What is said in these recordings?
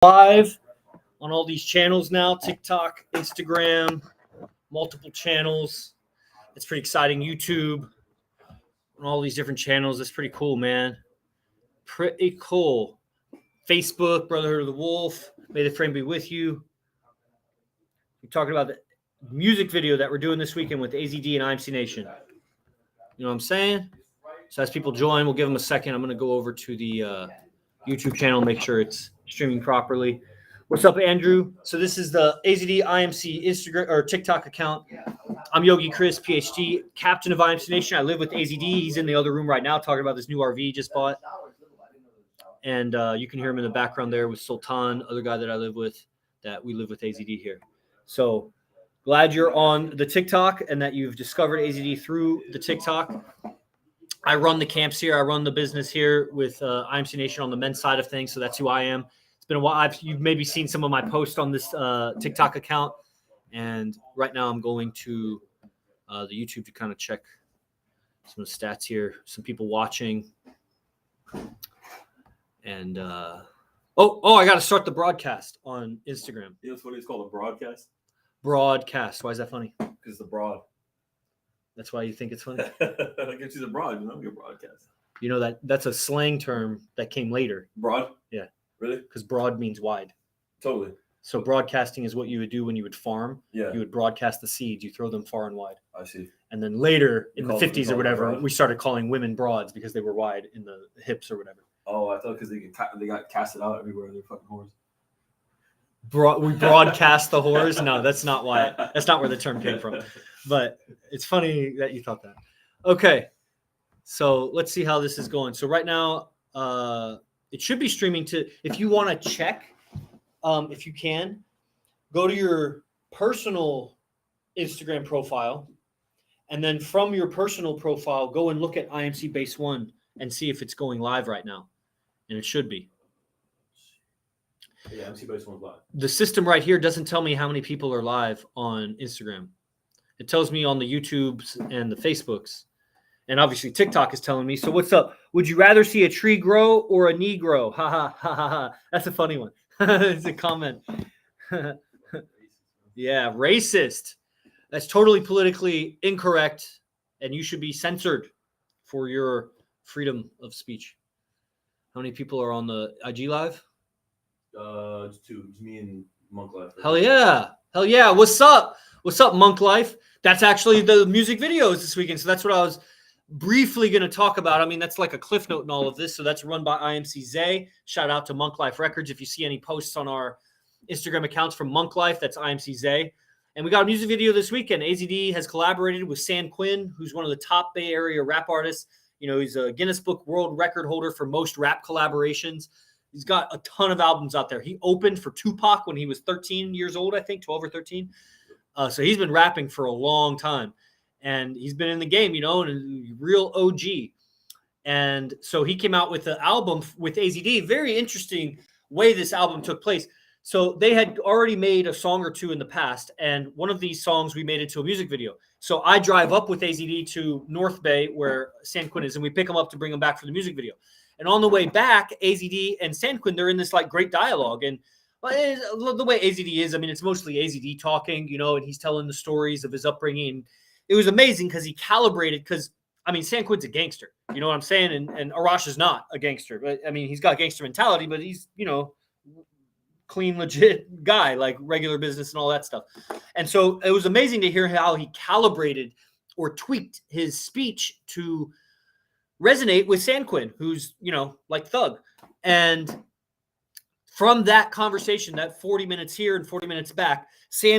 Live on all these channels now, TikTok, Instagram, multiple channels. It's pretty exciting. YouTube, on all these different channels. It's pretty cool, man. Pretty cool. Facebook, Brotherhood of the Wolf, May the Frame be with you. We're talking about the music video that we're doing this weekend with AZD and IMC Nation. You know what I'm saying? So as people join, we'll give them a second. I'm going to go over to the YouTube channel, make sure it's streaming properly. What's up, Andrew? So this is the AZD IMC Instagram or TikTok account. I'm Yogi Chris, PhD, captain of IMC Nation. I live with AZD. He's in the other room right now talking about this new RV he just bought. And you can hear him in the background there with Sultan, other guy that I live with, that we live with AZD here. So glad you're on the TikTok and that you've discovered AZD through the TikTok. I run the camps here. I run the business here with IMC Nation on the men's side of things. So that's who I am. It's been a while. You've maybe seen some of my posts on this TikTok account. And right now I'm going to the YouTube to kind of check some of the stats here. Some people watching. And, I got to start the broadcast on Instagram. You know what's funny? It's called a broadcast. Broadcast. Why is that funny? Because the broad. That's why you think it's funny? Like if she's a broad, your broadcast. You know, that's a slang term that came later. Broad? Yeah. Really? Because broad means wide. Totally. So broadcasting is what you would do when you would farm. Yeah. You would broadcast the seeds. You throw them far and wide. I see. And then later in the 50s or whatever, broad. We started calling women broads because they were wide in the hips or whatever. Oh, I thought because they got casted out everywhere. They're fucking whores. We broadcast the whores? No, that's not why. That's not where the term came from. But it's funny that you thought that. Okay. So let's see how this is going. So right now, it should be streaming to, if you want to check, if you can, go to your personal Instagram profile. And then from your personal profile, go and look at IMC Base 1 and see if it's going live right now. And it should be. Yeah, IMC Base 1's live. The system right here doesn't tell me how many people are live on Instagram. It tells me on the YouTubes and the Facebooks. And obviously TikTok is telling me. So what's up? Would you rather see a tree grow or a knee grow? Ha ha ha ha ha. That's a funny one. It's a comment. Yeah, racist. That's totally politically incorrect. And you should be censored for your freedom of speech. How many people are on the IG live? Just two. It's me and Monk Life. Hell yeah. Hell yeah. What's up? What's up, Monk Life? That's actually the music videos this weekend. So that's what I was briefly going to talk about. I mean, that's like a cliff note in all of this. So that's run by IMC Zay. Shout out to Monk Life Records. If you see any posts on our Instagram accounts from Monk Life, that's IMC Zay. And we got a music video this weekend. AZD has collaborated with Quinn, who's one of the top Bay Area rap artists. You know, he's a Guinness Book World Record holder for most rap collaborations. He's got a ton of albums out there. He opened for Tupac when he was 13 years old, I think, 12 or 13. So he's been rapping for a long time. And he's been in the game, you know, and a real OG. And so he came out with the album with AZD. Very interesting way this album took place. So they had already made a song or two in the past. And one of these songs we made into a music video. So I drive up with AZD to North Bay where Quinn is, and we pick him up to bring him back for the music video. And on the way back, AZD and Quinn, they're in this like great dialogue. And the way AZD is, I mean, it's mostly AZD talking, you know, and he's telling the stories of his upbringing. It was amazing because he calibrated, because, I mean, Quinn's a gangster. You know what I'm saying? And Arash is not a gangster. But, I mean, he's got gangster mentality, but he's, you know, clean, legit guy, like regular business and all that stuff. And so it was amazing to hear how he calibrated or tweaked his speech to resonate with Quinn, who's, you know, like Thug. And from that conversation, that 40 minutes here and 40 minutes back,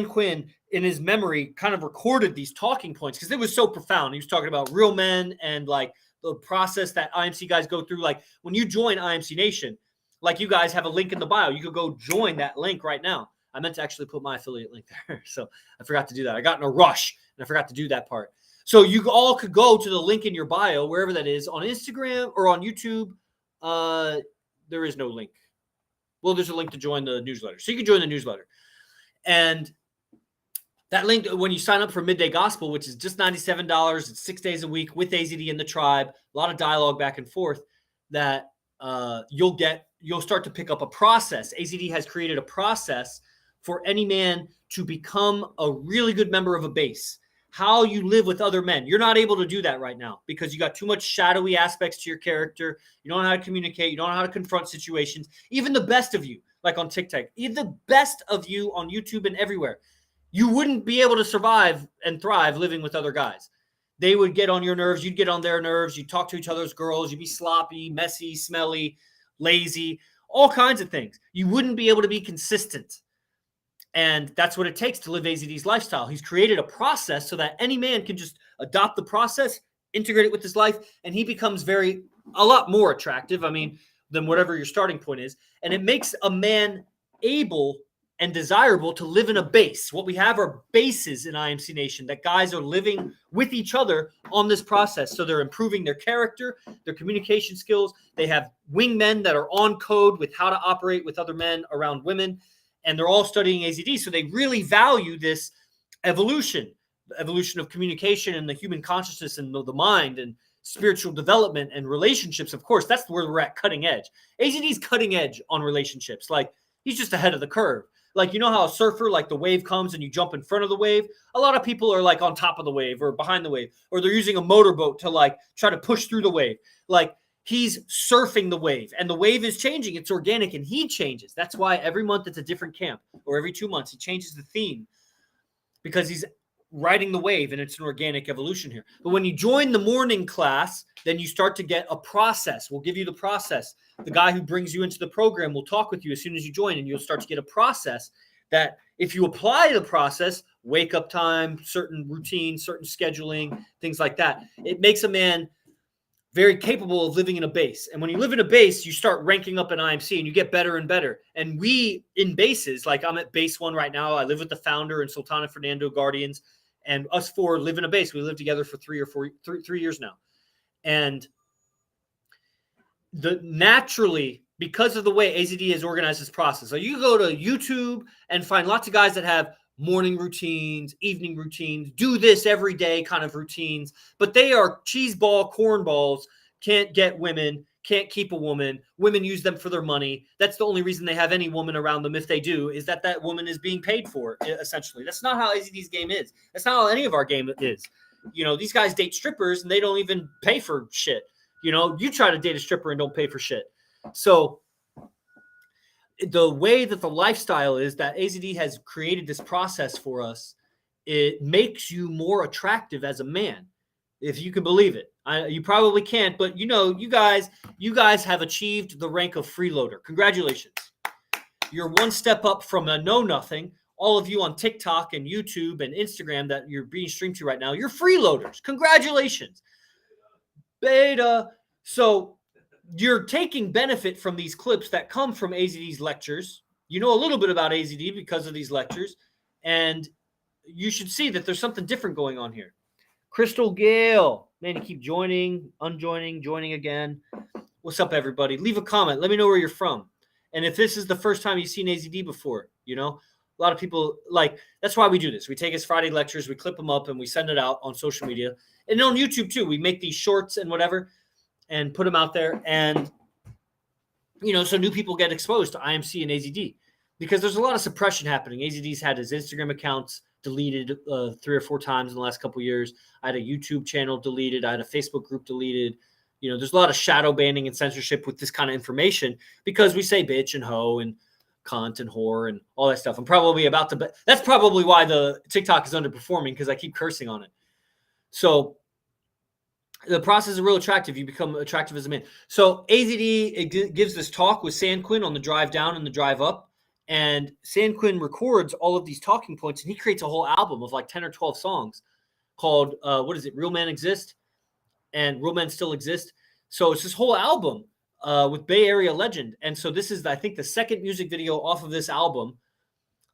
Quinn, in his memory, kind of recorded these talking points because it was so profound. He was talking about real men and like the process that IMC guys go through. Like when you join IMC Nation, like you guys have a link in the bio. You could go join that link right now. I meant to actually put my affiliate link there. So I forgot to do that. I got in a rush and I forgot to do that part. So you all could go to the link in your bio, wherever that is, on Instagram or on YouTube. There is no link. Well, there's a link to join the newsletter. So you can join the newsletter. And that link, when you sign up for Midday Gospel, which is just $97, it's 6 days a week with AZD and the tribe, a lot of dialogue back and forth, that you'll get you'll start to pick up a process. AZD has created a process for any man to become a really good member of a base. How you live with other men. You're not able to do that right now because you got too much shadowy aspects to your character. You don't know how to communicate. You don't know how to confront situations. Even the best of you, like on TikTok, even the best of you on YouTube and everywhere, you wouldn't be able to survive and thrive living with other guys. They would get on your nerves. You'd get on their nerves. You'd talk to each other's girls. You'd be sloppy, messy, smelly, lazy, all kinds of things. You wouldn't be able to be consistent. And that's what it takes to live AZD's lifestyle. He's created a process so that any man can just adopt the process, integrate it with his life, and he becomes a lot more attractive, than whatever your starting point is. And it makes a man able and desirable to live in a base. What we have are bases in IMC Nation that guys are living with each other on this process. So they're improving their character, their communication skills. They have wingmen that are on code with how to operate with other men around women. And they're all studying AZD. So they really value this evolution, the evolution of communication and the human consciousness and the mind and spiritual development and relationships. Of course, that's where we're at, cutting edge. AZD's cutting edge on relationships. Like, he's just ahead of the curve. Like, you know how a surfer, like the wave comes and you jump in front of the wave? A lot of people are like on top of the wave or behind the wave, or they're using a motorboat to like try to push through the wave. Like, he's surfing the wave, and the wave is changing. It's organic, and he changes. That's why every month it's a different camp, or every 2 months he changes the theme, because he's riding the wave, and it's an organic evolution here. But when you join the morning class, then you start to get a process. We'll give you the process. The guy who brings you into the program will talk with you as soon as you join, and you'll start to get a process that if you apply the process, wake up time, certain routines, certain scheduling, things like that, it makes a man very capable of living in a base. And when you live in a base, you start ranking up in IMC and you get better and better. And we in bases, like I'm at base 1 right now. I live with the founder and Sultana Fernando Guardians, and us 4 live in a base. We live together for 3 years now. And naturally, because of the way AZD has organized this process, so you go to YouTube and find lots of guys that have morning routines, evening routines, do this every day kind of routines, but they are cheeseball cornballs, can't get women, can't keep a woman. Women use them for their money. That's the only reason they have any woman around them. If they do, is that woman is being paid for, essentially. That's not how AZD's game is. That's not how any of our game is. You know, these guys date strippers and they don't even pay for shit. You know, you try to date a stripper and don't pay for shit. So the way that the lifestyle is that AZD has created this process for us, it makes you more attractive as a man, if you can believe it. You probably can't, but you know, you guys have achieved the rank of freeloader. Congratulations. You're one step up from a know-nothing. All of you on TikTok and YouTube and Instagram that you're being streamed to right now, you're freeloaders. Congratulations. Beta. So you're taking benefit from these clips that come from AZD's lectures. You know a little bit about AZD because of these lectures, and you should see that there's something different going on here. Crystal Gale, man, you keep joining, unjoining, joining again. What's up, everybody? Leave a comment. Let me know where you're from. And if this is the first time you've seen AZD before, you know, a lot of people that's why we do this. We take his Friday lectures, we clip them up, and we send it out on social media. And on YouTube, too. We make these shorts and whatever and put them out there. And, you know, so new people get exposed to IMC and AZD because there's a lot of suppression happening. AZD's had his Instagram accounts deleted 3 or 4 times in the last couple of years. I had a YouTube channel deleted. I had a Facebook group deleted. You know, there's a lot of shadow banning and censorship with this kind of information because we say bitch and hoe and cunt and whore and all that stuff. I'm probably that's probably why the TikTok is underperforming, because I keep cursing on it. So the process is real attractive. You become attractive as a man. So AZD gives this talk with Quinn on the drive down and the drive up. And Quinn records all of these talking points, and he creates a whole album of like 10 or 12 songs called, Real Men Exist and Real Men Still Exist. So it's this whole album with Bay Area legend. And so this is, I think, the second music video off of this album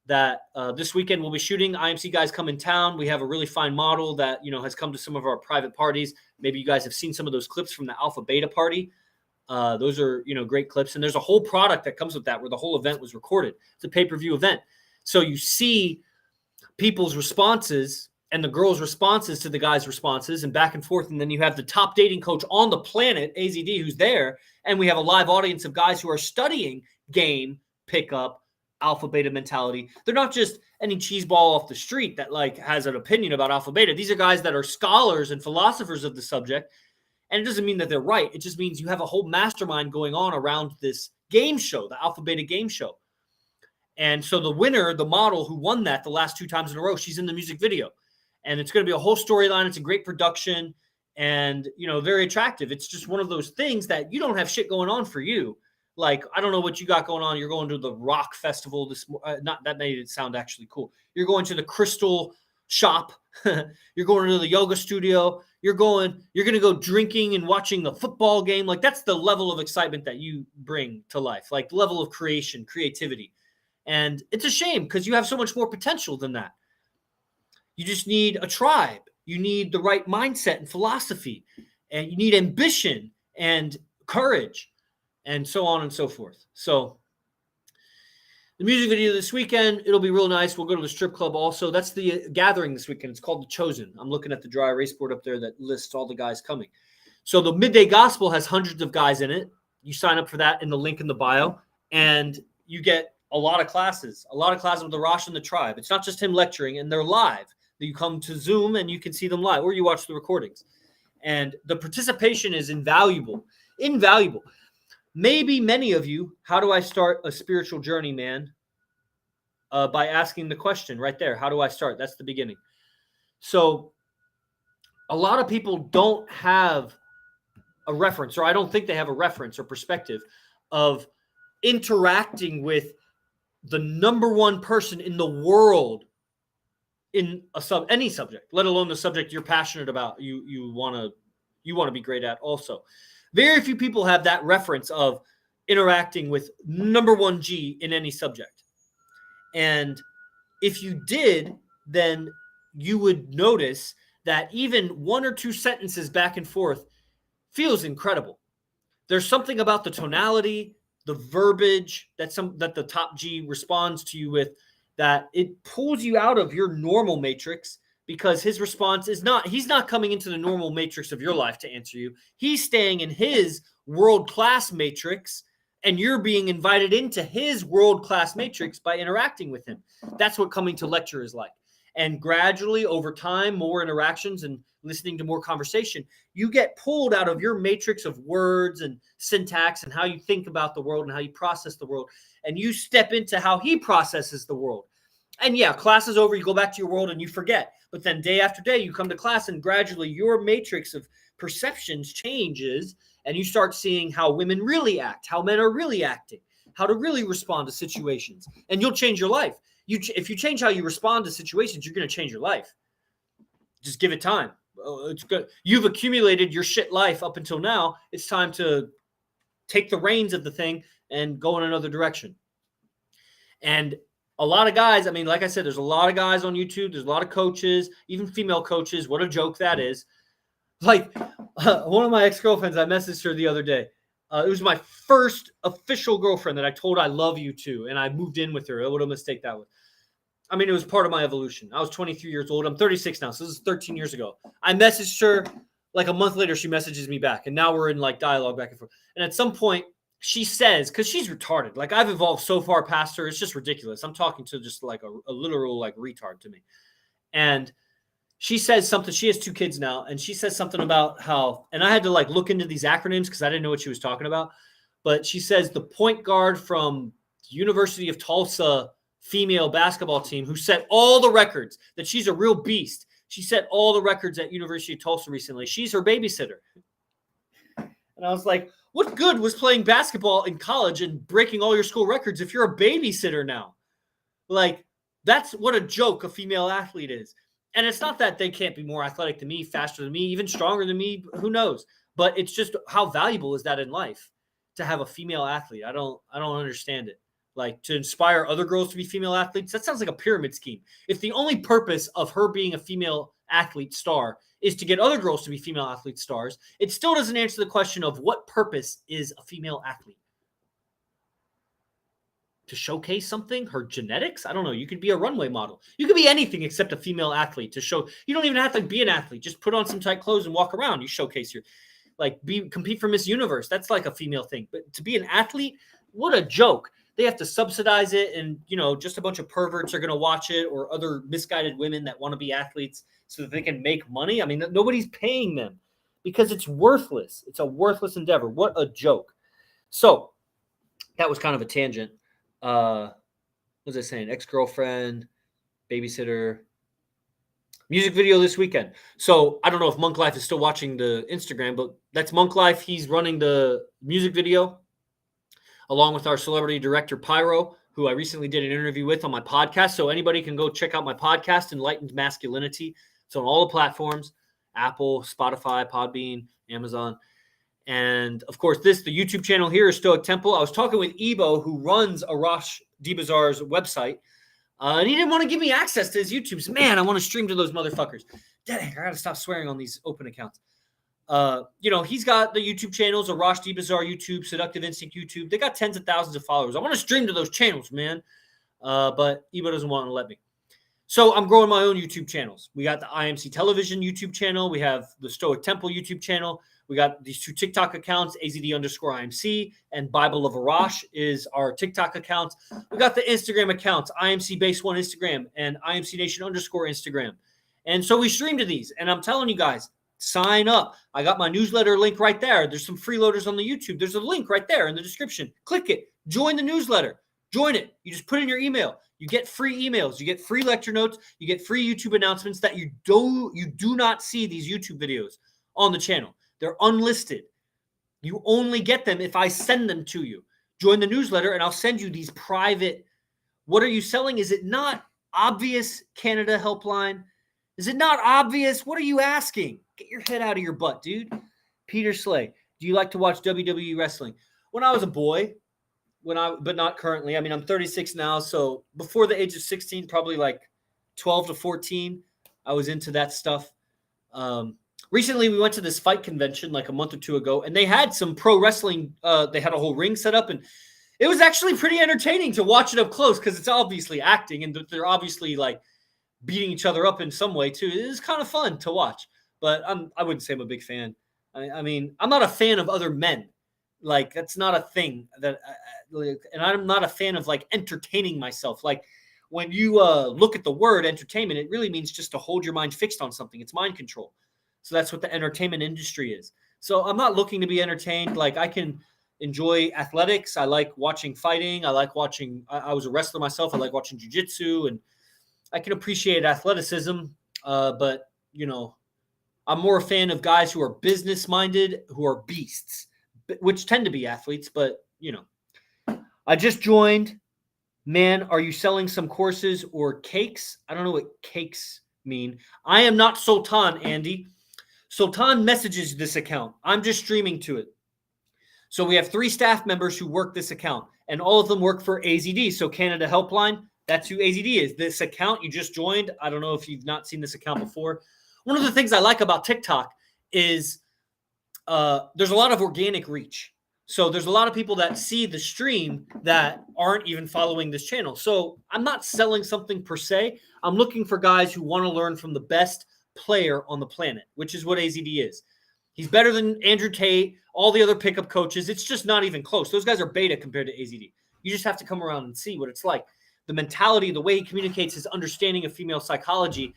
that this weekend we'll be shooting. IMC guys come in town. We have a really fine model that, you know, has come to some of our private parties. Maybe you guys have seen some of those clips from the Alpha Beta party. Those are, you know, great clips. And there's a whole product that comes with that where the whole event was recorded. It's a pay-per-view event. So you see people's responses and the girls' responses to the guys' responses and back and forth. And then you have the top dating coach on the planet, AZD, who's there. And we have a live audience of guys who are studying game, pickup, alpha beta mentality. They're not just any cheeseball off the street that like has an opinion about alpha beta. These are guys that are scholars and philosophers of the subject. And it doesn't mean that they're right. It just means you have a whole mastermind going on around this game show, the alpha beta game show. And so the winner, the model who won that the last 2 times in a row, she's in the music video. And it's going to be a whole storyline. It's a great production and, very attractive. It's just one of those things that you don't have shit going on for you. Like, I don't know what you got going on. You're going to the rock festival not that made it sound actually cool. You're going to the crystal shop. You're going to the yoga studio. You're going to go drinking and watching the football game. Like, that's the level of excitement that you bring to life, like the level of creativity. And it's a shame because you have so much more potential than that. You just need a tribe. You need the right mindset and philosophy, and you need ambition and courage, and so on and so forth. So the music video this weekend, it'll be real nice. We'll go to the strip club also. That's the gathering this weekend. It's called The Chosen. I'm looking at the dry erase board up there that lists all the guys coming. So the Midday Gospel has hundreds of guys in it. You sign up for that in the link in the bio, and you get a lot of classes with the Rosh and the tribe. It's not just him lecturing, and they're live. You come to Zoom and you can see them live, or you watch the recordings. And the participation is invaluable. Maybe many of you, how do I start a spiritual journey, man? By asking the question right there. How do I start? That's the beginning. So a lot of people don't have a reference, or I don't think they have a reference or perspective of interacting with the number one person in the world in any subject, let alone the subject you're passionate about, you want to be great at also. Very few people have that reference of interacting with number one G in any subject. And if you did, then you would notice that even 1 or 2 sentences back and forth feels incredible. There's something about the tonality, the verbiage that the top G responds to you with, that it pulls you out of your normal matrix, because his response is he's not coming into the normal matrix of your life to answer you. He's staying in his world-class matrix, and you're being invited into his world-class matrix by interacting with him. That's what coming to lecture is like. And gradually, over time, more interactions and listening to more conversation, you get pulled out of your matrix of words and syntax and how you think about the world and how you process the world. And you step into how he processes the world. And yeah, class is over, you go back to your world and you forget. But then day after day, you come to class and gradually your matrix of perceptions changes, and you start seeing how women really act, how men are really acting, how to really respond to situations. And you'll change your life. If you change how you respond to situations, you're going to change your life. Just give it time. It's good. You've accumulated your shit life up until now. It's time to take the reins of the thing and go in another direction. And a lot of guys, I mean, like I said, there's a lot of guys on YouTube. There's a lot of coaches, even female coaches. What a joke that is. Like one of my ex-girlfriends, I messaged her the other day. It was my first official girlfriend that I told I love you to, and I moved in with her. What a mistake that was. I mean, it was part of my evolution. I was 23 years old. I'm 36 now, so this is 13 years ago. I messaged her. Like a month later, she messages me back, and now we're in like dialogue back and forth. And at some point, she says, because she's retarded. Like, I've evolved so far past her, it's just ridiculous. I'm talking to just like a literal like retard to me. And she says something. She has 2 kids now, and she says something about how, and I had to like look into these acronyms because I didn't know what she was talking about. But she says the point guard from the University of Tulsa female basketball team who set all the records, that she's a real beast. She set all the records at University of Tulsa recently. She's her babysitter. And I was like, what good was playing basketball in college and breaking all your school records if you're a babysitter now? Like, that's what a joke a female athlete is. And it's not that they can't be more athletic than me, faster than me, even stronger than me. Who knows? But it's just, how valuable is that in life to have a female athlete? I don't understand it. Like, to inspire other girls to be female athletes, that sounds like a pyramid scheme. If the only purpose of her being a female athlete star is to get other girls to be female athlete stars, it still doesn't answer the question of what purpose is a female athlete. to showcase something, her genetics. I don't know. You could be a runway model. You could be anything except a female athlete to show. You don't even have to be an athlete. Just put on some tight clothes and walk around. You showcase your, compete for Miss Universe. That's like a female thing. But to be an athlete, what a joke. They have to subsidize it, and just a bunch of perverts are going to watch it, or other misguided women that want to be athletes so that they can make money. I mean, nobody's paying them because it's worthless. It's a worthless endeavor. What a joke. So that was kind of a tangent. What was I saying? Ex-girlfriend, babysitter, music video this weekend. So I don't know if Monk Life is still watching the Instagram, but that's Monk Life. He's running the music video along with our celebrity director, Pyro, who I recently did an interview with on my podcast. So anybody can go check out my podcast, Enlightened Masculinity. It's on all the platforms, Apple, Spotify, Podbean, Amazon. And of course, the YouTube channel here is Stoic Temple. I was talking with Ebo, who runs Arash Dibazar's website. And he didn't want to give me access to his YouTubes. Man, I want to stream to those motherfuckers. Dang, I got to stop swearing on these open accounts. He's got the YouTube channels, Arash Dibazar YouTube, Seductive Instinct YouTube. They got tens of thousands of followers. I want to stream to those channels, man. But Ebo doesn't want to let me. So I'm growing my own YouTube channels. We got the IMC Television YouTube channel. We have the Stoic Temple YouTube channel. We got these 2 TikTok accounts, AZD_IMC and Bible of Arash is our TikTok accounts. We got the Instagram accounts, IMC Base 1 Instagram and IMC Nation _Instagram. And so we stream to these. And I'm telling you guys, sign up. I got my newsletter link right there. There's some freeloaders on the YouTube. There's a link right there in the description. Click it. Join the newsletter. Join it. You just put in your email. You get free emails. You get free lecture notes. You get free YouTube announcements that you do not see these YouTube videos on the channel. They're unlisted. You only get them if I send them to you. Join the newsletter and I'll send you these private. What are you selling? Is it not obvious, Canada Helpline? Is it not obvious? What are you asking? Get your head out of your butt, dude. Peter Slay, do you like to watch WWE wrestling? When I was a boy, but not currently. I mean, I'm 36 now, so before the age of 16, probably like 12 to 14, I was into that stuff. Recently, we went to this fight convention like a month or 2 ago, and they had some pro wrestling. They had a whole ring set up, and it was actually pretty entertaining to watch it up close because it's obviously acting, and they're obviously like beating each other up in some way too. It is kind of fun to watch, but I wouldn't say I'm a big fan. I mean, I'm not a fan of other men. Like, that's not a thing that, and I'm not a fan of like entertaining myself. Like, when you look at the word entertainment, it really means just to hold your mind fixed on something. It's mind control. So that's what the entertainment industry is. So I'm not looking to be entertained. Like, I can enjoy athletics. I like watching fighting. I like watching, I was a wrestler myself. I like watching jiu-jitsu, and I can appreciate athleticism. But, I'm more a fan of guys who are business-minded, who are beasts, which tend to be athletes. But, I just joined. Man, are you selling some courses or cakes? I don't know what cakes mean. I am not Sultan, Andy. Sultan messages this account. I'm just streaming to it. So we have 3 staff members who work this account, and all of them work for AZD. So Canada Helpline, that's who AZD is. This account you just joined, I don't know if you've not seen this account before. One of the things I like about TikTok is there's a lot of organic reach. So there's a lot of people that see the stream that aren't even following this channel. So I'm not selling something per se. I'm looking for guys who want to learn from the best player on the planet, which is what AZD is. He's better than Andrew Tate, all the other pickup coaches. It's just not even close. Those guys are beta compared to AZD. You just have to come around and see what it's like. The mentality, the way he communicates, his understanding of female psychology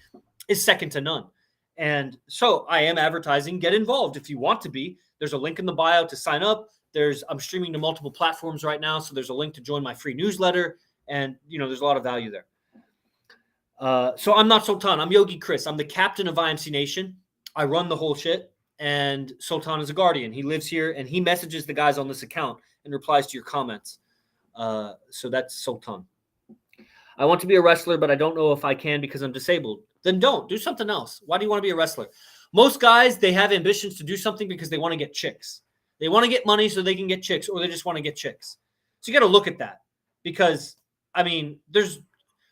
is second to none. And so I am advertising. Get involved if you want to be. There's a link in the bio to sign up. I'm streaming to multiple platforms right now, so there's a link to join my free newsletter, and there's a lot of value there. So I'm not Sultan. I'm Yogi Chris. I'm the captain of IMC Nation. I run the whole shit, and Sultan is a guardian. He lives here, and he messages the guys on this account and replies to your comments. So that's Sultan. I want to be a wrestler, but I don't know if I can because I'm disabled. Then don't. Do something else. Why do you want to be a wrestler? Most guys, they have ambitions to do something because they want to get chicks. They want to get money so they can get chicks, or they just want to get chicks. So you got to look at that because,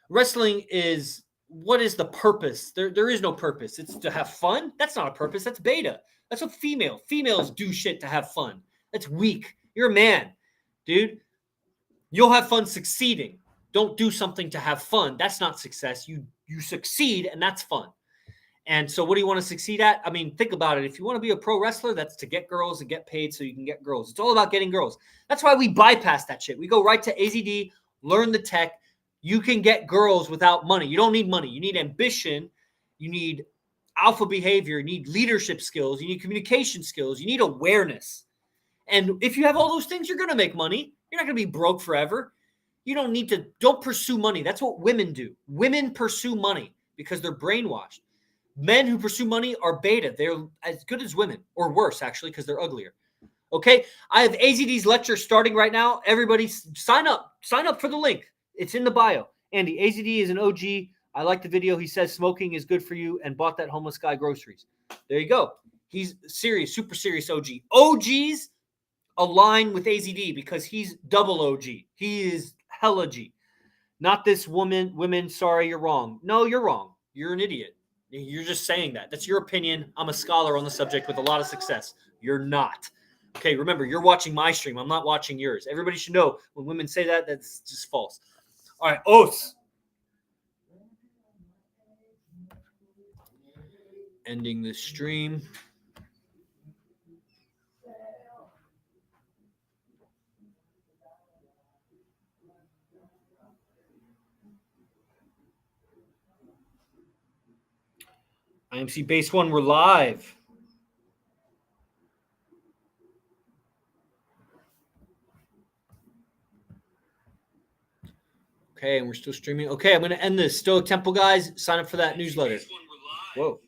wrestling is, what is the purpose? There is no purpose. It's to have fun. That's not a purpose. That's beta. That's what females do shit to have fun. That's weak. You're a man, dude. You'll have fun succeeding. Don't do something to have fun. That's not success. You succeed, and that's fun. And so what do you want to succeed at? I mean, think about it. If you want to be a pro wrestler, that's to get girls and get paid so you can get girls. It's all about getting girls. That's why we bypass that shit. We go right to AZD, learn the tech. You can get girls without money. You don't need money. You need ambition. You need alpha behavior. You need leadership skills. You need communication skills. You need awareness. And if you have all those things, you're going to make money. You're not going to be broke forever. You don't pursue money. That's what women do. Women pursue money because they're brainwashed. Men who pursue money are beta. They're as good as women, or worse, actually, because they're uglier. Okay? I have AZD's lecture starting right now. Everybody sign up. Sign up for the link. It's in the bio. Andy, AZD is an OG. I like the video. He says smoking is good for you and bought that homeless guy groceries. There you go. He's serious, super serious OG. OGs align with AZD because he's double OG. He is hella G. Not this women, sorry, you're wrong. No, you're wrong. You're an idiot. You're just saying that. That's your opinion. I'm a scholar on the subject with a lot of success. You're not. Okay, remember, you're watching my stream. I'm not watching yours. Everybody should know when women say that, that's just false. All right, oaths. Ending the stream. IMC Base 1, we're live. Okay, and we're still streaming. Okay, I'm going to end this. Stoic Temple guys, sign up for that newsletter. Whoa.